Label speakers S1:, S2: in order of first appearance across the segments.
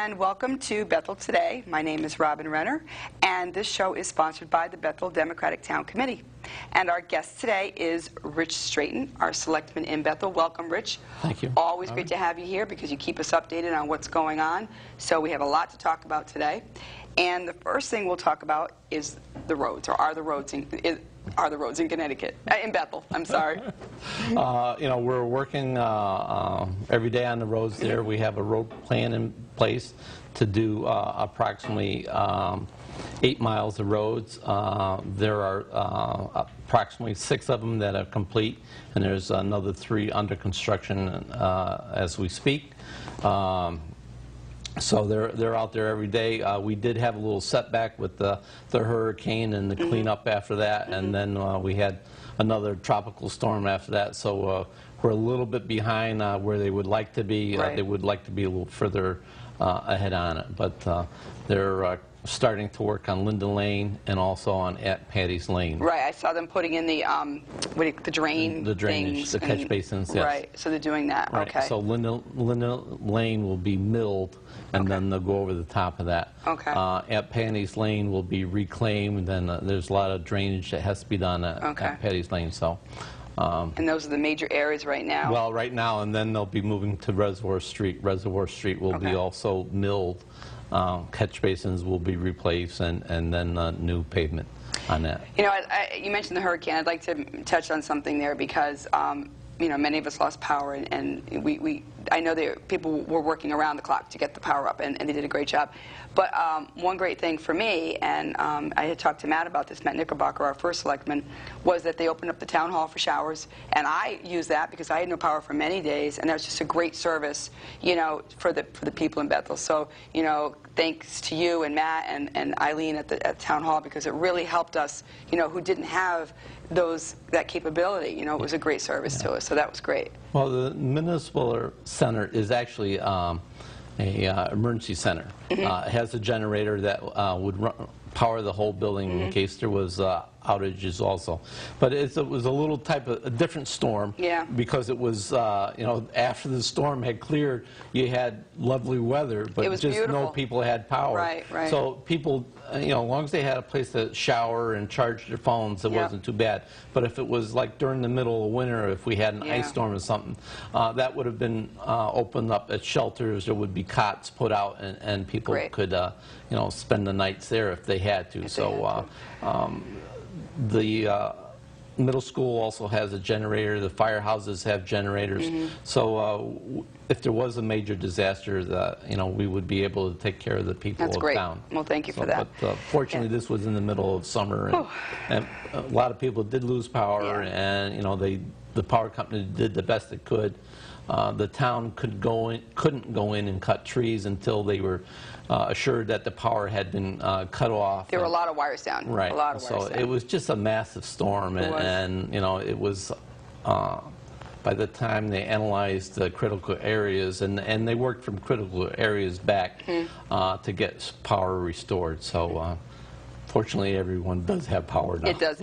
S1: and welcome to Bethel Today. My name is Robin Renner, and this show is sponsored by the Bethel Democratic Town Committee. And our guest today is Rich Straighten, our selectman in Bethel. Welcome, Rich.
S2: Thank you.
S1: Always great to have you here because you keep us updated on what's going on. So we have a lot to talk about today. And the first thing we'll talk about is the roads, or are the roads in Connecticut, in Bethel, I'm sorry.
S2: You know, we're working every day on the roads there. We have a road plan in place to do approximately 8 miles of roads. There are approximately 6 of them that are complete, and there's another 3 under construction as we speak. So they're out there every day. We did have a little setback with the hurricane and the cleanup after that, and then we had another tropical storm after that. So we're a little bit behind where they would like to be. They would like to be a little further ahead on it, but they're starting to work on Linden Lane and also on at Patty's Lane.
S1: Right, I saw them putting in the drainage,
S2: the catch basins. Yes.
S1: Right, so they're doing that.
S2: Right.
S1: Okay.
S2: So Linden Lane will be milled, and then they'll go over the top of that.
S1: Okay.
S2: At Patty's Lane will be reclaimed, and then there's a lot of drainage that has to be done at Patty's Lane. So.
S1: And those are the major areas right now?
S2: Well, right now, and then they'll be moving to Reservoir Street. Reservoir Street will be also milled. Catch basins will be replaced, and then new pavement on that.
S1: You know, you mentioned the hurricane. I'd like to touch on something there because, you know, many of us lost power, and I know that people were working around the clock to get the power up, and they did a great job. But one great thing for me, and I had talked to Matt about this, Matt Knickerbocker, our first selectman, was that they opened up the town hall for showers, and I used that because I had no power for many days, and that was just a great service, you know, for the people in Bethel. So, you know, thanks to you and Matt and Eileen at town hall, because it really helped us, you know, who didn't have that capability. You know, it was a great service to us, so that was great.
S2: Well, the municipal center is actually a emergency center. It has a generator that would power the whole building in case there was outages also. But it was a little type of a different storm because it was, you know, after the storm had cleared, you had lovely weather, but just beautiful. No people had power.
S1: Right, right.
S2: So people, you know, as long as they had a place to shower and charge their phones, it wasn't too bad. But if it was like during the middle of winter, if we had an ice storm or something, that would have been opened up at shelters. There would be cots put out, and people could, you know, spend the nights there if they had to. The middle school also has a generator. The firehouses have generators. So if there was a major disaster, you know, we would be able to take care of the people of town.
S1: Well, thank you for that.
S2: But fortunately, this was in the middle of summer, and a lot of people did lose power, and you know, the power company did the best it could. The town couldn't go in and cut trees until they were assured that the power had been cut off.
S1: There were a lot of wires down.
S2: Right.
S1: A lot of wires down.
S2: It was just a massive storm, and you know, it was. By the time they analyzed the critical areas, and they worked from critical areas back to get power restored. So. Fortunately, everyone does have power now.
S1: It does.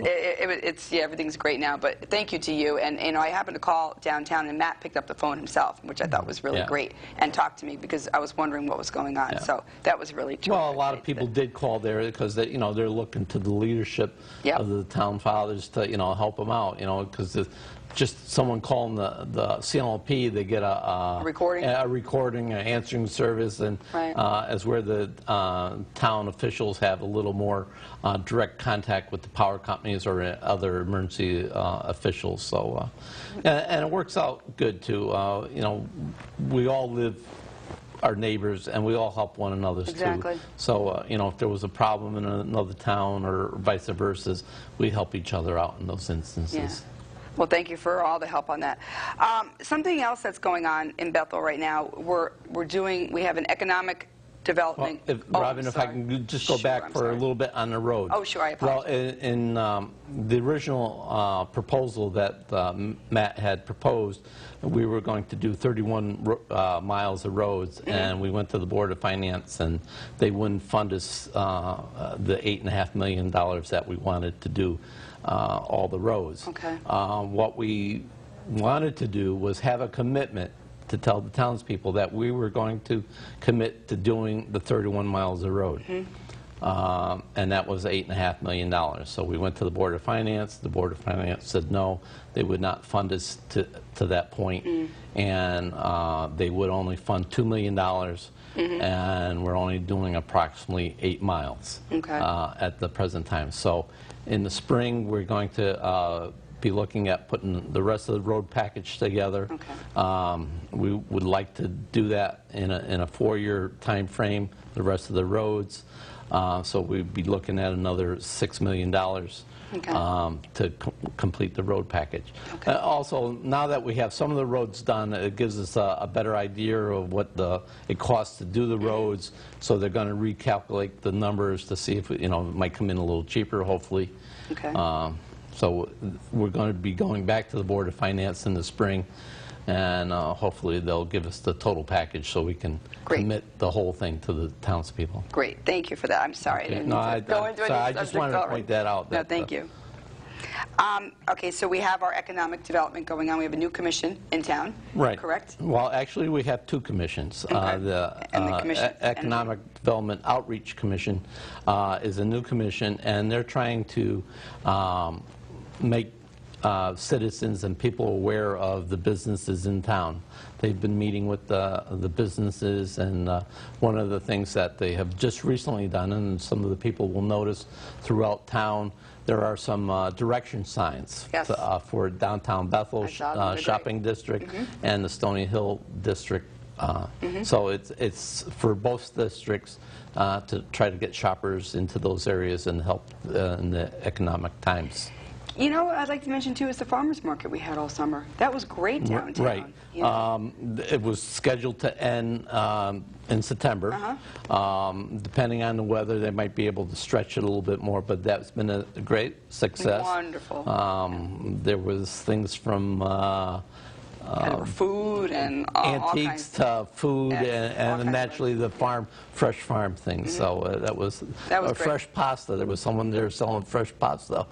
S1: Everything's great now. But thank you to you. And you know, I happened to call downtown, and Matt picked up the phone himself, which I thought was really great, and talked to me because I was wondering what was going on. So that was really terrific.
S2: Well, a lot of people did call there because you know, they're looking to the leadership of the town fathers to, you know, help them out. You know, because just someone calling the CLP, they get a recording, an answering service, and as where the town officials have a little more direct contact with the power companies or other emergency officials. So, and it works out good too. You know, we all live our neighbors, and we all help one another too. So, you know, if there was a problem in another town or vice versa, we help each other out in those instances.
S1: Well, thank you for all the help on that. Something else that's going on in Bethel right now, we have an economic development.
S2: Well, Robin, if I can just go back for a little bit on the road.
S1: Oh, sure, I apologize.
S2: Well, in the original proposal that Matt had proposed, we were going to do 31 miles of roads, and we went to the Board of Finance, and they wouldn't fund us the $8.5 million that we wanted to do all the roads. What we wanted to do was have a commitment to tell the townspeople that we were going to commit to doing the 31 miles of road. And that was $8.5 million. So we went to the Board of Finance. The Board of Finance said no, they would not fund us to that point, and they would only fund $2 million, and we're only doing approximately 8 miles at the present time. So in the spring, we're going to be looking at putting the rest of the road package together. We would like to do that in a 4-year time frame, the rest of the roads. So we'd be looking at another $6 million to complete the road package. Also, now that we have some of the roads done, it gives us a better idea of what it costs to do the roads. So they're going to recalculate the numbers to see if it might come in a little cheaper, hopefully. So we're going to be going back to the Board of Finance in the spring, and hopefully they'll give us the total package so we can commit the whole thing to the townspeople.
S1: Great, thank you for that. I'm sorry.
S2: I just wanted to point that out.
S1: No, thank you. Okay, so we have our economic development going on. We have a new commission in town, correct?
S2: Well, actually, we have 2 commissions. The Economic Development Outreach Commission is a new commission, and they're trying to make citizens and people aware of the businesses in town. They've been meeting with the businesses, and one of the things that they have just recently done, and some of the people will notice throughout town, there are some direction signs for downtown Bethel shopping district and the Stony Hill district. So it's for both districts to try to get shoppers into those areas and help in the economic times.
S1: You know what I'd like to mention, too, is the farmers market we had all summer. That was great downtown.
S2: Right. It was scheduled to end in September. Depending on the weather, they might be able to stretch it a little bit more, but that's been a great success.
S1: Wonderful.
S2: There was things from
S1: food and
S2: antiques to food, and naturally the fresh farm things. So that was fresh pasta. There was someone there selling fresh pasta.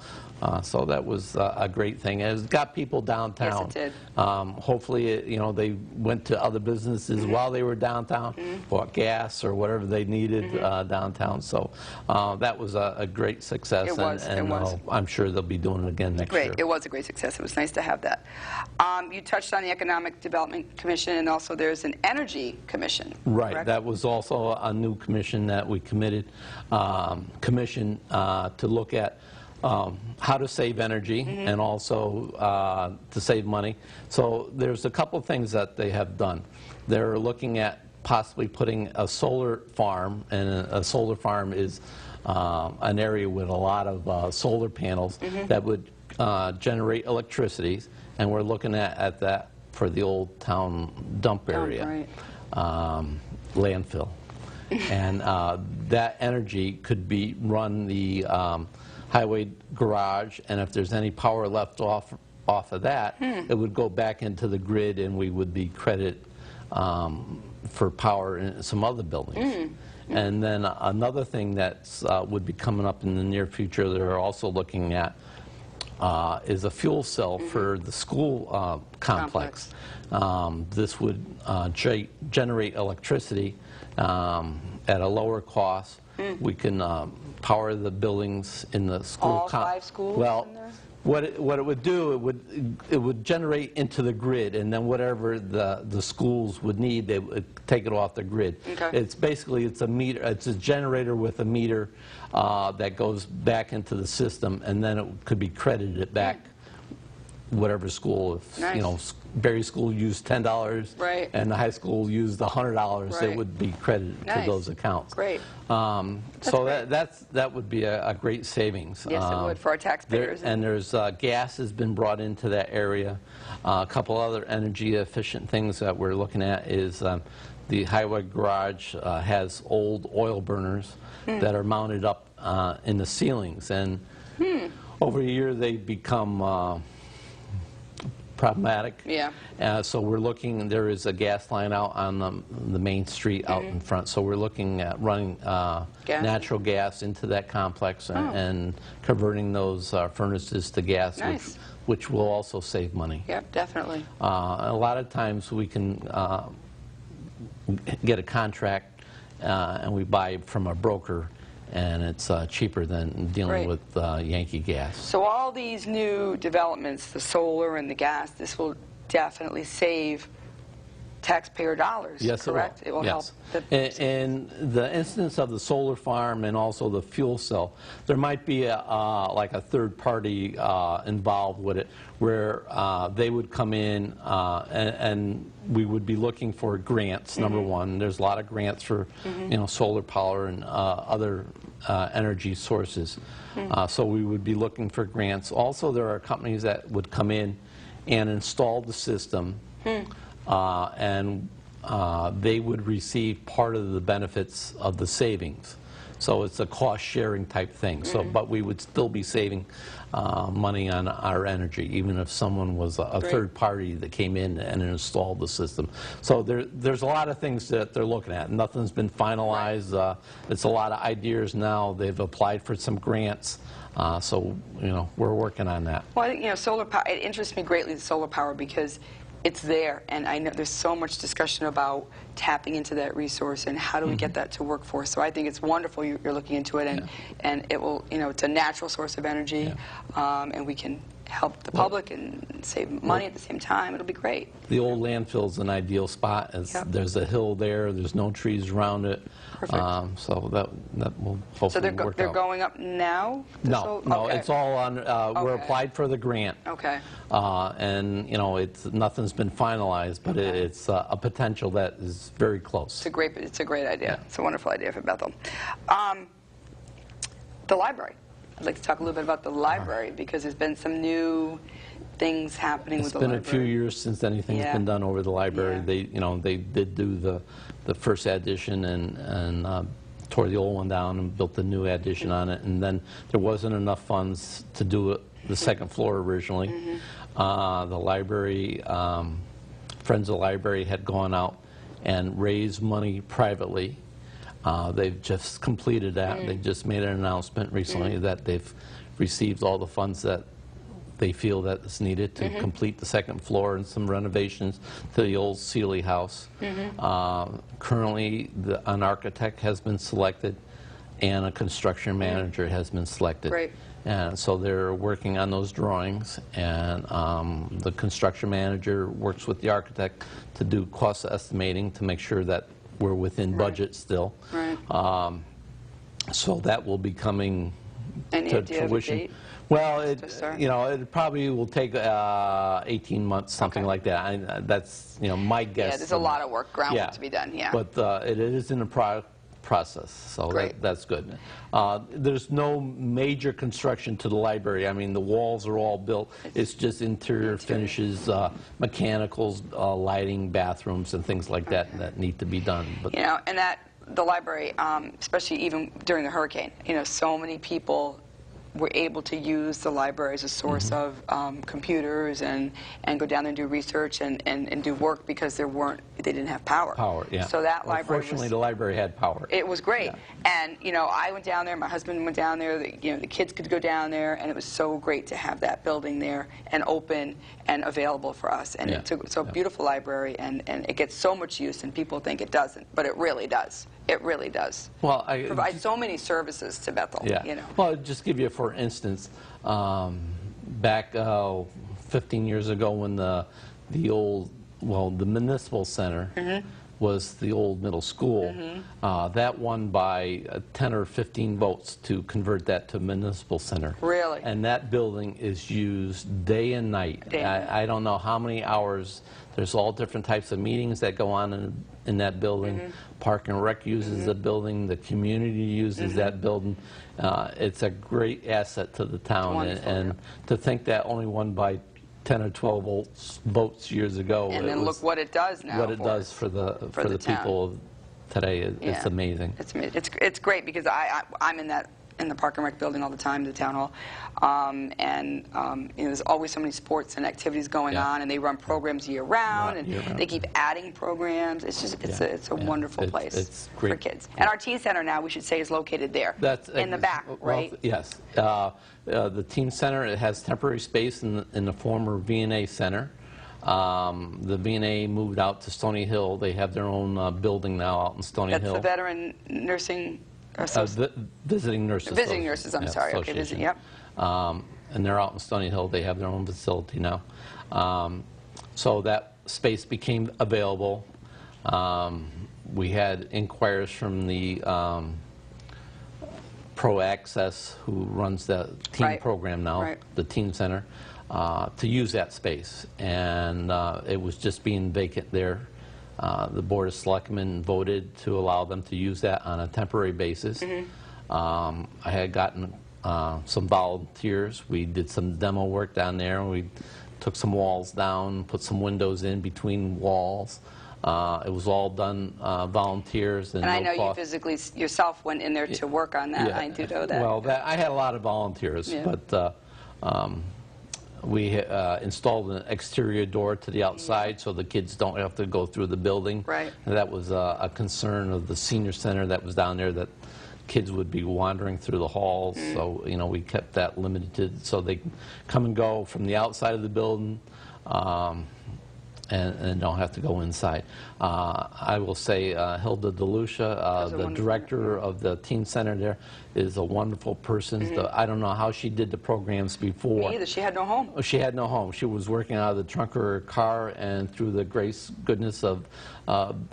S2: So that was a great thing. It got people downtown.
S1: Yes, it did.
S2: Hopefully, they went to other businesses while they were downtown, bought gas or whatever they needed downtown. So that was a great success.
S1: It was.
S2: And I'm sure they'll be doing it again next year.
S1: Great. It was a great success. It was nice to have that. You touched on the Economic Development Commission, and also there's an Energy Commission.
S2: Right.
S1: Correct?
S2: That was also a new commission that we committed to look at how to save energy and also to save money. So there's a couple things that they have done. They're looking at possibly putting a solar farm, and a solar farm is an area with a lot of solar panels that would generate electricity, and we're looking at that for the old town dump area, landfill. And that energy could be run the highway garage, and if there's any power left off of that, it would go back into the grid, and we would be credited for power in some other buildings. And then another thing that would be coming up in the near future that they're also looking at is a fuel cell for the school complex. This would generate electricity at a lower cost. We can power the buildings in the school.
S1: All 5 schools in there?
S2: What it would do, it would generate into the grid, and then whatever the schools would need, they would take it off the grid. It's basically it's a meter. It's a generator with a meter that goes back into the system, and then it could be credited back. Whatever school, if Berry School used $10, and the high school used $100, it would be credited to those accounts.
S1: Great.
S2: So that would be a great savings.
S1: Yes, it would for our taxpayers.
S2: And there's gas has been brought into that area. A couple other energy efficient things that we're looking at is the highway garage has old oil burners that are mounted up in the ceilings, and over a year they become problematic.
S1: Yeah.
S2: So we're looking, there is a gas line out on the main street out in front, so we're looking at running natural gas into that complex and converting those furnaces to gas,
S1: nice.
S2: which will also save money.
S1: Yep, definitely.
S2: A lot of times we can get a contract and we buy from a broker, and it's cheaper than dealing with Yankee Gas.
S1: So all these new developments, the solar and the gas, this will definitely save taxpayer dollars,
S2: yes,
S1: correct?
S2: It will
S1: help.
S2: In the instance of the solar farm and also the fuel cell, there might be like a third party involved with it, where they would come in and we would be looking for grants. Number one, there's a lot of grants for solar power and other energy sources. So we would be looking for grants. Also, there are companies that would come in and install the system. And they would receive part of the benefits of the savings. So it's a cost-sharing type thing. So, but we would still be saving money on our energy, even if someone was a third party that came in and installed the system. So there's a lot of things that they're looking at. Nothing's been finalized. It's a lot of ideas now. They've applied for some grants. So, we're working on that.
S1: Well, I think, solar power, it interests me greatly, the solar power, because it's there, and I know there's so much discussion about tapping into that resource and how do we get that to work for us. So I think it's wonderful you're looking into it, and it will, it's a natural source of energy, and we can help the public and save money at the same time. It'll be great.
S2: The old landfill's an ideal spot. There's a hill there. There's no trees around it.
S1: Perfect.
S2: So that will hopefully
S1: so they're
S2: work
S1: they're
S2: out.
S1: going up now?
S2: No, it's all on. We're applied for the grant.
S1: Okay.
S2: And nothing's been finalized, but it's a potential that is very close.
S1: It's a great idea. It's a wonderful idea for Bethel. The library. I'd like to talk a little bit about the library, because there's been some new things happening with the library.
S2: It's been a few years since anything's been done over the library. They did do the first addition and tore the old one down and built the new addition on it, and then there wasn't enough funds to do the second floor originally. The library, Friends of the Library had gone out and raised money privately. They've just completed that. They just made an announcement recently that they've received all the funds that they feel that is needed to complete the second floor and some renovations to the old Sealy house. Currently, an architect has been selected and a construction manager has been selected.
S1: Great.
S2: And so they're working on those drawings, and the construction manager works with the architect to do cost estimating to make sure that we're within budget still. So that will be coming to fruition. Well, it probably will take 18 months, something like that. That's my guess.
S1: Yeah, there's a lot of work, groundwork to be done. Yeah.
S2: But it is in the process, so that's good. There's no major construction to the library. I mean, the walls are all built. It's just interior finishes, mechanicals, lighting, bathrooms, and things like that that need to be done. But
S1: and the library, especially even during the hurricane, so many people were able to use the library as a source of computers and go down there and do research and do work, because they didn't have power. So that library,
S2: fortunately, the library had power.
S1: It was great. And I went down there, my husband went down there, the kids could go down there, and it was so great to have that building there and open and available for us. And it's a beautiful library, and it gets so much use, and people think it doesn't, but it really does. It really does.
S2: Well,
S1: provide so many services to Bethel.
S2: Well, I'll just give you, for instance, back 15 years ago when the municipal center was the old middle school, that won by 10 or 15 votes to convert that to municipal center.
S1: Really?
S2: And that building is used day and night. I don't know how many hours. There's all different types of meetings that go on in that building. Park and Rec uses the building. The community uses that building. It's a great asset to the town. And to think that only won by 10 or 12 votes years ago.
S1: And then look what it does now.
S2: What it does for the people today, it's amazing.
S1: It's great, because I'm in in the Park and Rec building all the time, the town hall. There's always so many sports and activities going on, and they run programs year-round, and they keep adding programs. It's just, it's a wonderful place for kids. And our teen center now, we should say, is located there, in the back, right?
S2: Well, yes. The teen center, it has temporary space in the former V&A center. The V&A moved out to Stony Hill. They have their own building now out in Stony Hill.
S1: That's the Veteran Nursing
S2: Visiting Nurses.
S1: Visiting Nurses, I'm sorry. Okay, visiting, yep.
S2: And they're out in Stony Hill. They have their own facility now. So that space became available. We had inquiries from the Pro Access, who runs the teen program now, the teen center, to use that space. And it was just being vacant there. The Board of Selectmen voted to allow them to use that on a temporary basis. I had gotten some volunteers. We did some demo work down there. We took some walls down, put some windows in between walls. It was all done volunteers. And
S1: I know you physically yourself went in there to work on that. I do know that.
S2: Well, I had a lot of volunteers, but we installed an exterior door to the outside so the kids don't have to go through the building.
S1: Right.
S2: And that was a concern of the senior center that was down there, that kids would be wandering through the halls. So, we kept that limited so they can come and go from the outside of the building and don't have to go inside. I will say Hilda DeLucia, the director of the teen center there, is a wonderful person. I don't know how she did the programs before.
S1: Me either. She had no home.
S2: She had no home. She was working out of the trunk of her car, and through the goodness of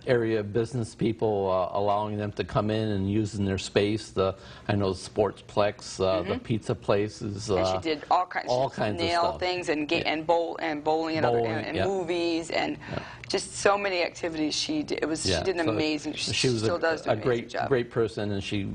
S2: area business people, allowing them to come in and using their space. I know the Sportsplex, the pizza places.
S1: And she did all kinds of nail things and bowling and movies and just so many activities she did. She did an amazing. She still does do an amazing job.
S2: Great person, and she,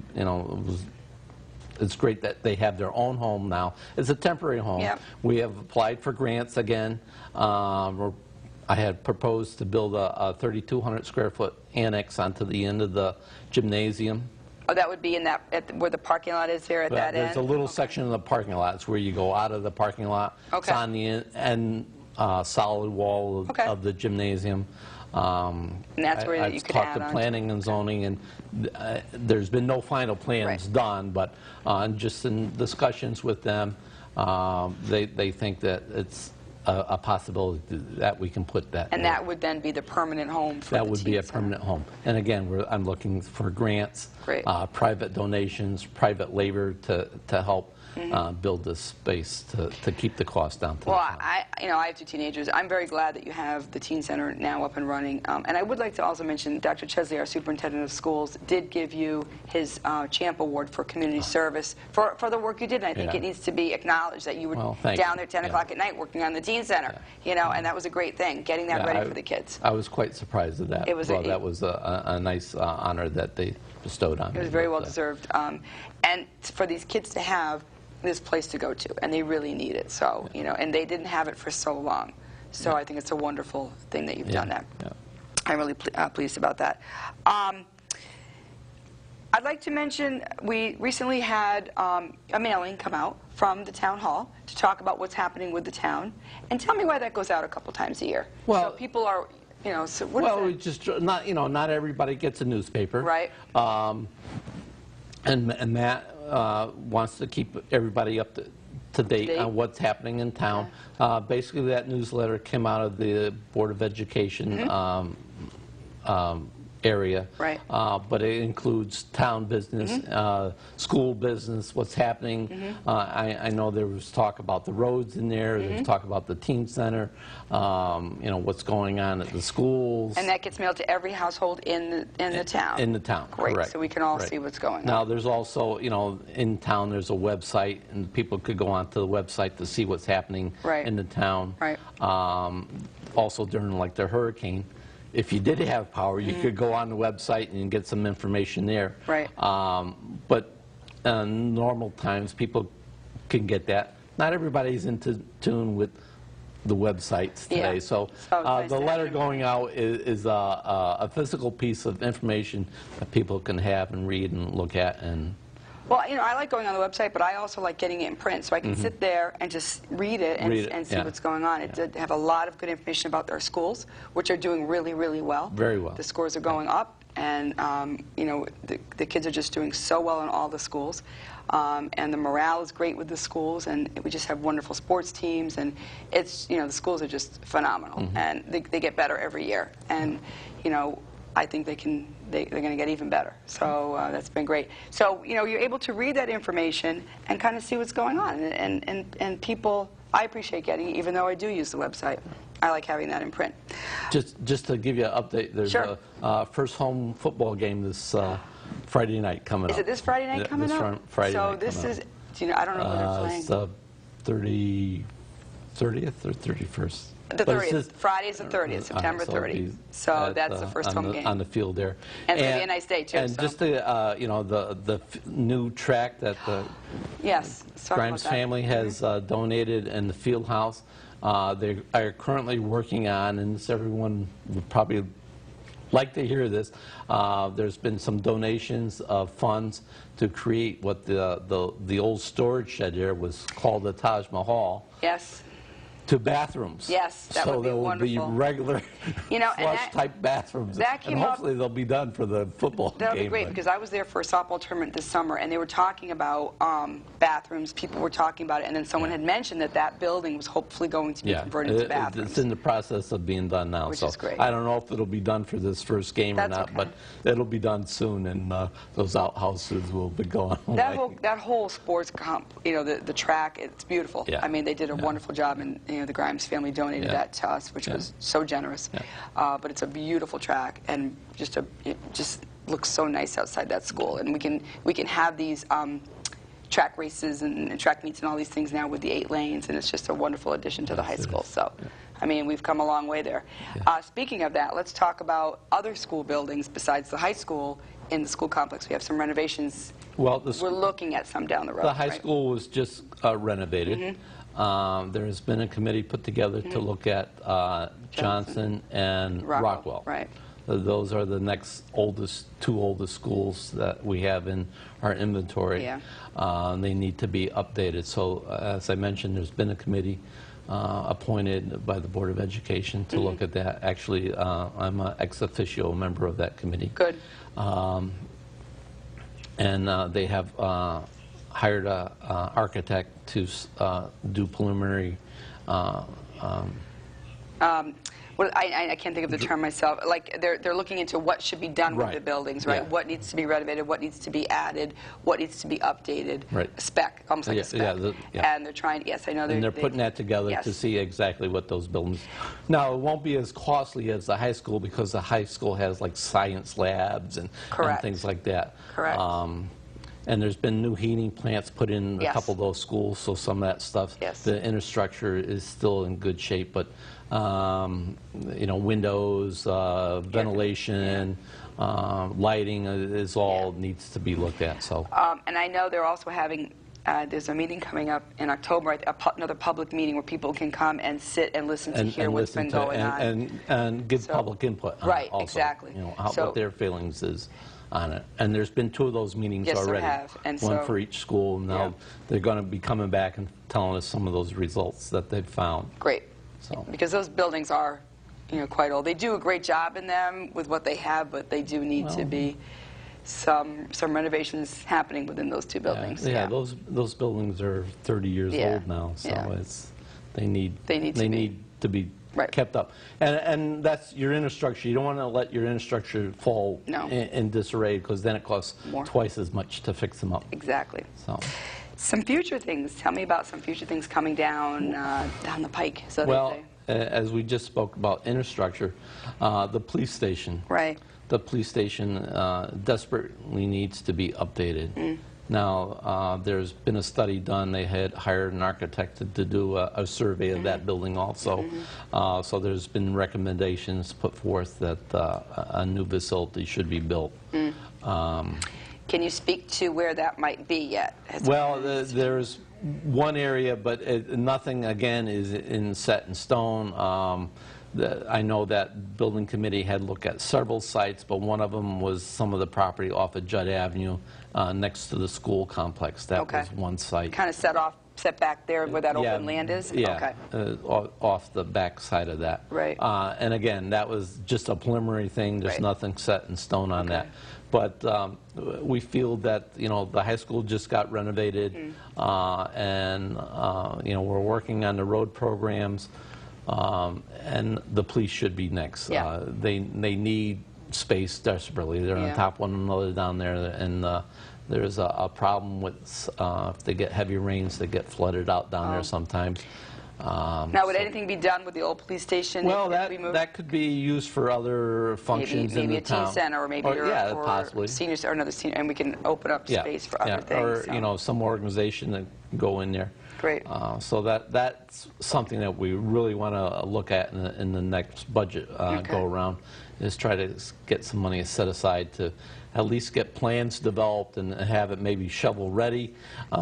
S2: it's great that they have their own home now. It's a temporary home.
S1: Yep.
S2: We have applied for grants again. I had proposed to build a 3,200 square foot annex onto the end of the gymnasium.
S1: Oh, that would be in where the parking lot is there at that end?
S2: There's a little section of the parking lot. It's where you go out of the parking lot.
S1: Okay.
S2: It's on the end solid wall of the gymnasium.
S1: And that's where you could add on.
S2: I've talked to planning and zoning, and there's been no final plans done, but just in discussions with them, they think that it's a possibility that we can put that.
S1: And that would then be the permanent home for
S2: that would be a permanent home. And again, I'm looking for grants, private donations, private labor to help build this space to keep the cost down.
S1: Well, I have two teenagers. I'm very glad that you have the teen center now up and running. And I would like to also mention Dr. Chesley, our superintendent of schools, did give you his Champ Award for community service for the work you did. And I think it needs to be acknowledged that you were down there 10 o'clock at night working on the teen center. And that was a great thing, getting that ready for the kids.
S2: I was quite surprised at that. That was a nice honor that they bestowed on me.
S1: It was very well deserved. And for these kids to have this place to go to, and they really need it. So, and they didn't have it for so long. So I think it's a wonderful thing that you've done that. I'm really pleased about that. I'd like to mention we recently had a mailing come out from the town hall to talk about what's happening with the town. And tell me why that goes out a couple times a year. Well, so people are, so what is
S2: we just not everybody gets a newspaper.
S1: Right.
S2: And Matt wants to keep everybody up to date on what's happening in town. Basically, that newsletter came out of the Board of Education area.
S1: Right.
S2: But it includes town business, school business, what's happening. I know there was talk about the roads in there. There was talk about the teen center, what's going on at the schools.
S1: And that gets mailed to every household in the town.
S2: In the town,
S1: Great.
S2: Correct.
S1: So we can all see what's going on.
S2: Now, there's also, in town, there's a website, and people could go onto the website to see what's happening in the town.
S1: Right.
S2: Also, during, like, the hurricane, if you did have power, you could go on the website and get some information there.
S1: Right.
S2: But normal times, people can get that. Not everybody's in tune with the websites today. So the letter going out is a physical piece of information that people can have and read and look at. And
S1: Well, you know, I like going on the website, but I also like getting it in print, so I can sit there and just read it and see what's going on. It did have a lot of good information about our schools, which are doing really, really well.
S2: Very well.
S1: The scores are going up, and you know, the kids are just doing so well in all the schools. And the morale is great with the schools, and we just have wonderful sports teams, and it's, you know, the schools are just phenomenal, and they get better every year. And, you know, I think they're going to get even better. So that's been great. So, you know, you're able to read that information and kind of see what's going on. And people, I appreciate getting it, even though I do use the website. I like having that in print.
S2: Just to give you an update, there's a first home football game this Friday night coming up.
S1: Is it this Friday night coming up?
S2: Friday
S1: so
S2: night
S1: this is, do you know, I don't know who they're playing.
S2: It's the 30th or 31st.
S1: The 30th. Friday is the 30th, September 30th. So that's the first home game.
S2: On the field there.
S1: And it's going to be a nice day, too.
S2: And just the, you know, the new track that the Grimes family has donated in the field house. They are currently working on, and everyone would probably like to hear this, there's been some donations of funds to create what the old storage shed there was called the Taj Mahal.
S1: Yes.
S2: To bathrooms.
S1: Yes, that would be wonderful.
S2: So there will be regular flush-type bathrooms. And hopefully they'll be done for the football game.
S1: That would be great, because I was there for a softball tournament this summer, and they were talking about bathrooms. People were talking about it, and then someone had mentioned that that building was hopefully going to be converted to bathrooms.
S2: It's in the process of being done now.
S1: Which is great.
S2: I don't know if it'll be done for this first game or not, but it'll be done soon, and those outhouses will be going away.
S1: That whole sports comp, you know, the track, it's beautiful.
S2: Yeah.
S1: I mean, they did a wonderful job, and you know, the Grimes family donated that to us, which was so generous. But it's a beautiful track, and it just looks so nice outside that school. And we can have these track races and track meets and all these things now with the 8 lanes, and it's just a wonderful addition to the high school. So, I mean, we've come a long way there. Speaking of that, let's talk about other school buildings besides the high school in the school complex. We have some renovations.
S2: Well,
S1: we're looking at some down the road.
S2: The high school was just renovated. There has been a committee put together to look at Johnson and Rockwell.
S1: Right.
S2: Those are the next two oldest schools that we have in our inventory. They need to be updated. So, as I mentioned, there's been a committee appointed by the Board of Education to look at that. Actually, I'm an ex officio member of that committee.
S1: Good.
S2: And they have hired an architect to do preliminary.
S1: Well, I can't think of the term myself. Like they're looking into what should be done with the buildings, right? What needs to be renovated, what needs to be added, what needs to be updated.
S2: Right.
S1: A spec, almost like a spec. And they're trying to. Yes, I know.
S2: And they're putting that together to see exactly what those buildings. Now, it won't be as costly as the high school, because the high school has like science labs and things like that.
S1: Correct.
S2: And there's been new heating plants put in a couple of those schools, so some of that stuff, the infrastructure is still in good shape, but you know, windows, ventilation, lighting is all needs to be looked at. So.
S1: And I know they're also having. There's a meeting coming up in October, another public meeting where people can come and sit and listen to hear what's been going on.
S2: And give public input on it also,
S1: exactly.
S2: You know, what their feelings is on it. And there's been 2 of those meetings already.
S1: There have. And
S2: one for each school. Now they're going to be coming back and telling us some of those results that they've found.
S1: Great. So. Because those buildings are, you know, quite old. They do a great job in them with what they have, but they do need to be some renovations happening within those 2 buildings.
S2: Those buildings are 30 years old now, so they need to be kept up. And that's your infrastructure. You don't want to let your infrastructure fall in disarray, because then it costs twice as much to fix them up.
S1: Exactly.
S2: So.
S1: Some future things. Tell me about some future things coming down the pike. So
S2: well, as we just spoke about infrastructure, the police station.
S1: Right.
S2: The police station desperately needs to be updated. Now, there's been a study done. They had hired an architect to do a survey of that building also. So there's been recommendations put forth that a new facility should be built.
S1: Can you speak to where that might be yet?
S2: Well, there's one area, but nothing, again, is set in stone. I know that building committee had looked at several sites, but one of them was some of the property off of Judd Avenue next to the school complex. That was one site.
S1: Kind of set back there where that open land is?
S2: Yeah, off the back side of that.
S1: Right.
S2: And again, that was just a preliminary thing. There's nothing set in stone on that. But we feel that, you know, the high school just got renovated, and, you know, we're working on the road programs, and the police should be next. They need space desperately. They're on top of one another down there, and there's a problem with if they get heavy rains, they get flooded out down there sometimes.
S1: Now, would anything be done with the old police station?
S2: Well, that could be used for other functions in the town.
S1: Maybe a teen center, or maybe
S2: possibly
S1: senior, or another senior, and we can open up space for other things.
S2: Or you know, some organization that go in there.
S1: Great.
S2: So that's something that we really want to look at in the next budget go around, is try to get some money set aside to at least get plans developed and have it maybe shovel ready. You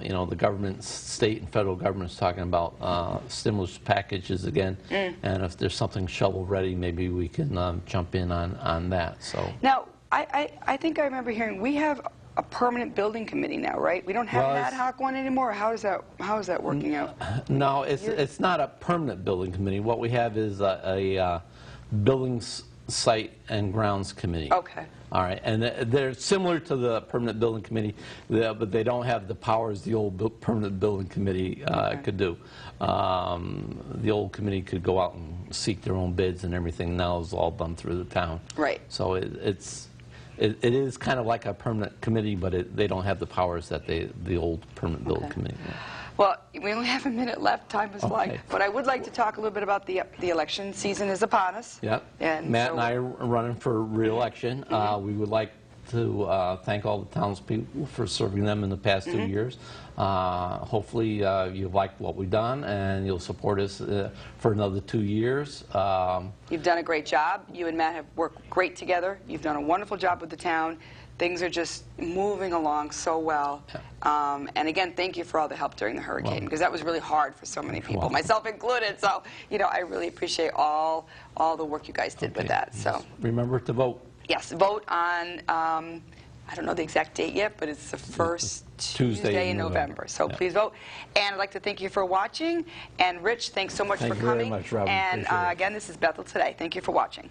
S2: know, the government, state and federal government's talking about stimulus packages again, and if there's something shovel ready, maybe we can jump in on that. So
S1: now, I think I remember hearing we have a permanent building committee now, right? We don't have an ad hoc one anymore. How is that working out?
S2: No, it's not a permanent building committee. What we have is a buildings, site, and grounds committee.
S1: Okay.
S2: All right, and they're similar to the permanent building committee, but they don't have the powers the old permanent building committee could do. The old committee could go out and seek their own bids and everything. Now it's all done through the town.
S1: Right.
S2: So it is kind of like a permanent committee, but they don't have the powers that the old permanent building committee.
S1: Well, we only have a minute left. Time is flying. But I would like to talk a little bit about the election season is upon us.
S2: Yep. And Matt and I are running for re-election. We would like to thank all the townspeople for serving them in the past 2 years. Hopefully you've liked what we've done, and you'll support us for another 2 years.
S1: You've done a great job. You and Matt have worked great together. You've done a wonderful job with the town. Things are just moving along so well. And again, thank you for all the help during the hurricane, because that was really hard for so many people, myself included. So, you know, I really appreciate all the work you guys did with that. So
S2: remember to vote.
S1: Yes, vote on, I don't know the exact date yet, but it's the first Tuesday in November. So please vote. And I'd like to thank you for watching. And Rich, thanks so much for coming.
S2: Thank you very much, Robin.
S1: And again, this is Bethel Today. Thank you for watching.